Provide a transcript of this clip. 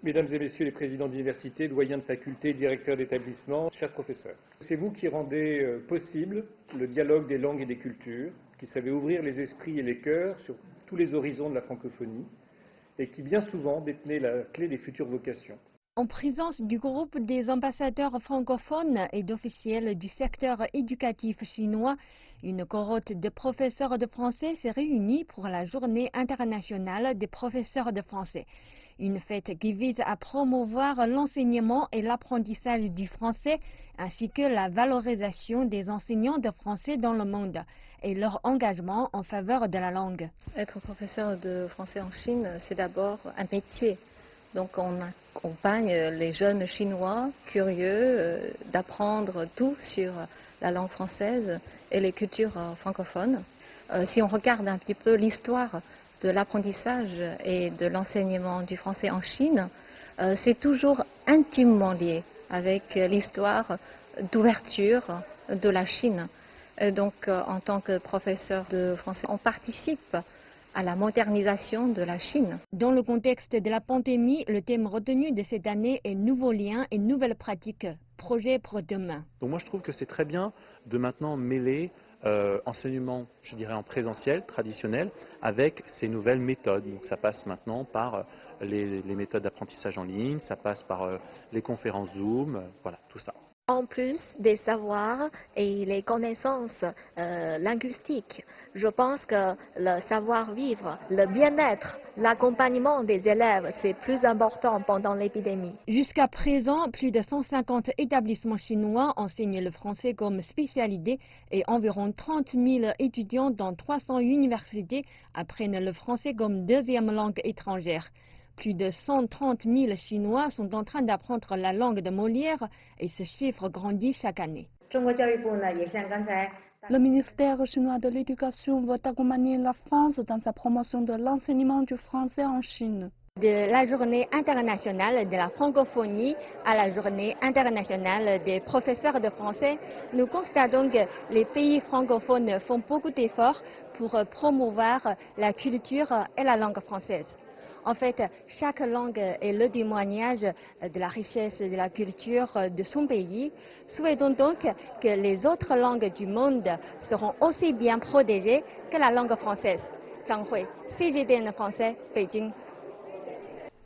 Mesdames et messieurs les présidents d'université, doyens de faculté, directeurs d'établissement, chers professeurs. C'est vous qui rendez possible le dialogue des langues et des cultures, qui savez ouvrir les esprits et les cœurs sur tous les horizons de la francophonie et qui bien souvent détenez la clé des futures vocations. En présence du groupe des ambassadeurs francophones et d'officiels du secteur éducatif chinois, une cohorte de professeurs de français s'est réunie pour la Journée internationale des professeurs de français. Une fête qui vise à promouvoir l'enseignement et l'apprentissage du français, ainsi que la valorisation des enseignants de français dans le monde et leur engagement en faveur de la langue. Être professeur de français en Chine, c'est d'abord un métier. Donc on accompagne les jeunes Chinois curieux d'apprendre tout sur la langue française et les cultures francophones. Si on regarde un petit peu l'histoire de l'apprentissage et de l'enseignement du français en Chine, c'est toujours intimement lié avec l'histoire d'ouverture de la Chine. Et donc en tant que professeur de français, on participe à la modernisation de la Chine. Dans le contexte de la pandémie, le thème retenu de cette année est nouveaux liens et nouvelles pratiques, projets pour demain. Donc moi je trouve que c'est très bien de maintenant mêler enseignement, je dirais en présentiel, traditionnel, avec ces nouvelles méthodes. Donc ça passe maintenant par les méthodes d'apprentissage en ligne, ça passe par les conférences Zoom, voilà, tout ça. En plus des savoirs et les connaissances linguistiques, je pense que le savoir-vivre, le bien-être, l'accompagnement des élèves, c'est plus important pendant l'épidémie. Jusqu'à présent, plus de 150 établissements chinois enseignent le français comme spécialité et environ 30 000 étudiants dans 300 universités apprennent le français comme deuxième langue étrangère. Plus de 130 000 Chinois sont en train d'apprendre la langue de Molière et ce chiffre grandit chaque année. Le ministère chinois de l'Éducation veut accompagner la France dans sa promotion de l'enseignement du français en Chine. De la journée internationale de la francophonie à la journée internationale des professeurs de français, nous constatons que les pays francophones font beaucoup d'efforts pour promouvoir la culture et la langue française. En fait, chaque langue est le témoignage de la richesse de la culture de son pays. Souhaitons donc que les autres langues du monde seront aussi bien protégées que la langue française. Zhang Hui, CGTN français, Beijing.